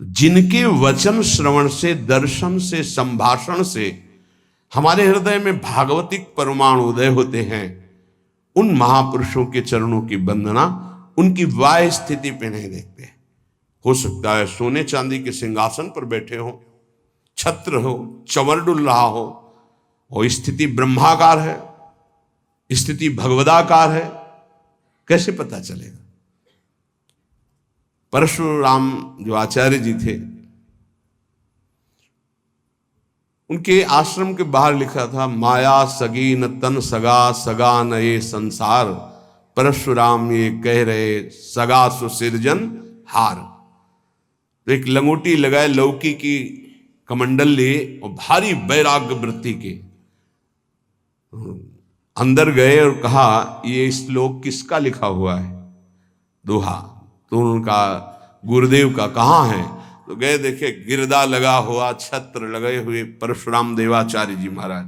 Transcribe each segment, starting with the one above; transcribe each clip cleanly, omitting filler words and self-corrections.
जिनके वचन श्रवण से, दर्शन से, संभाषण से हमारे हृदय में भागवतिक परमाणु उदय होते हैं, उन महापुरुषों के चरणों की वंदना उनकी वाह्य स्थिति पे नहीं देखते। हो सकता है सोने चांदी के सिंहासन पर बैठे हो, छत्र हो, चंवर डुल रहा हो, और स्थिति ब्रह्माकार है, स्थिति भगवदाकार है, कैसे पता चलेगा? परशुराम जो आचार्य जी थे, उनके आश्रम के बाहर लिखा था, माया सगी न तन सगा, सगा न ये संसार, परशुराम ये कह रहे सगा सुसिरजन हार। तो एक लंगोटी लगाए, लौकी की कमंडल लिए और भारी वैराग्य वृत्ति के अंदर गए और कहा, ये श्लोक किसका लिखा हुआ है? दोहा। तो उनका गुरुदेव का कहाँ है? तो गए, देखे गिरदा लगा हुआ, छत्र लगे हुए परशुराम देवाचार्य जी महाराज।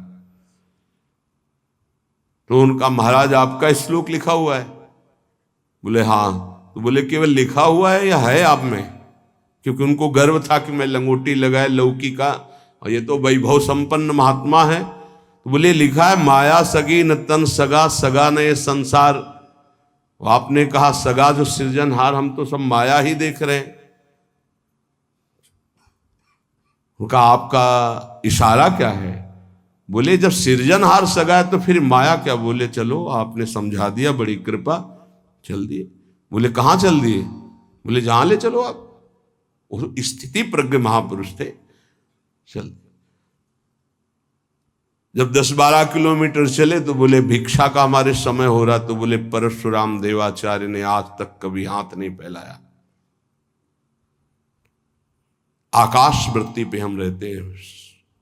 तो उनका, महाराज आपका श्लोक लिखा हुआ है? बोले हाँ। तो बोले केवल लिखा हुआ है या है आप में? क्योंकि उनको गर्व था कि मैं लंगोटी लगाए लौकी का, और ये तो वैभव संपन्न महात्मा है। तो बोले लिखा है, माया सगी न तन सगा, सगा न ये संसार। आपने कहा सगा जो सृजनहार, हम तो सब माया ही देख रहे हैं। उनका आपका इशारा क्या है? बोले जब सृजनहार सगा है तो फिर माया क्या? बोले चलो आपने समझा दिया, बड़ी कृपा, चल दिए। बोले कहाँ चल दिए? बोले जहां ले चलो आप। स्थिति प्रज्ञ महापुरुष थे, चल। जब 10-12 किलोमीटर चले तो बोले भिक्षा का हमारे समय हो रहा। तो बोले परशुराम देवाचार्य ने आज तक कभी हाथ नहीं फैलाया। आकाश वृत्ति पे हम रहते हैं,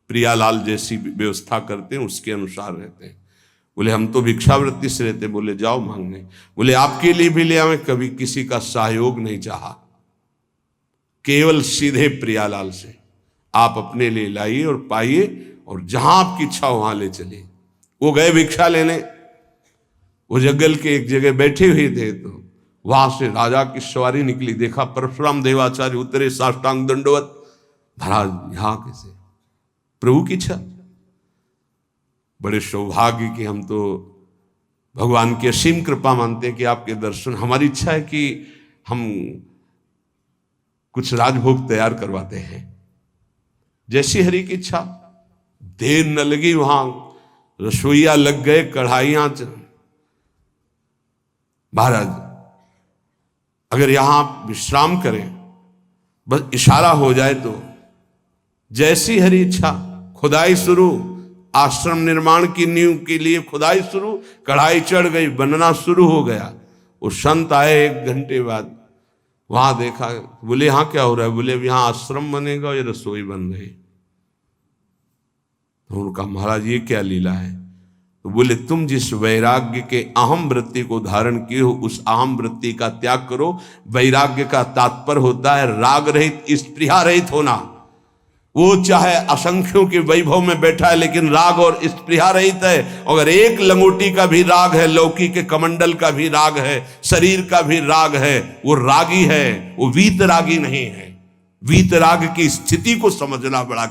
प्रियालाल जैसी व्यवस्था करते हैं उसके अनुसार रहते हैं। बोले हम तो भिक्षावृत्ति से रहते। बोले जाओ मांगने। बोले आपके लिए भी ले आवे, कभी किसी का सहयोग नहीं चाहा, केवल सीधे प्रियालाल से आप अपने लिए लाइए और पाइए, और जहां आपकी इच्छा हो वहां ले चलिए। वो गए भिक्षा लेने, वो जंगल के एक जगह बैठे हुए थे, तो वहां से राजा की सवारी निकली। देखा परशुराम देवाचार्य उतरे, साष्टांग दंडवत। महाराज यहाँ कैसे? प्रभु की इच्छा। बड़े सौभाग्य की हम तो भगवान की असीम कृपा मानते हैं कि आपके दर्शन। हमारी इच्छा है कि हम कुछ राजभोग तैयार करवाते हैं, जैसी हरि की इच्छा। देर न लगी, वहां रसोईया लग गए, कढ़ाइयां। महाराज अगर यहां आप विश्राम करें, बस इशारा हो जाए तो जैसी हरि इच्छा, खुदाई शुरू। आश्रम निर्माण की नींव के लिए खुदाई शुरू, कढ़ाई चढ़ गई, बनना शुरू हो गया। वो संत आए 1 घंटे बाद, वहां देखा। बोले यहाँ क्या हो रहा है? बोले यहाँ आश्रम बनेगा और ये रसोई बन रही। तो उनका, महाराज ये क्या लीला है? तो बोले तुम जिस वैराग्य के अहम वृत्ति को धारण किए हो, उस अहम वृत्ति का त्याग करो। वैराग्य का तात्पर्य होता है राग रहित, स्पृहा रहित होना। वो चाहे असंख्यों के वैभव में बैठा है, लेकिन राग और स्पृहा रहित है। अगर एक लंगोटी का भी राग है, लौकी के कमंडल का भी राग है, शरीर का भी राग है, वो रागी है, वो वीतरागी नहीं है। वीतराग की स्थिति को समझना बड़ा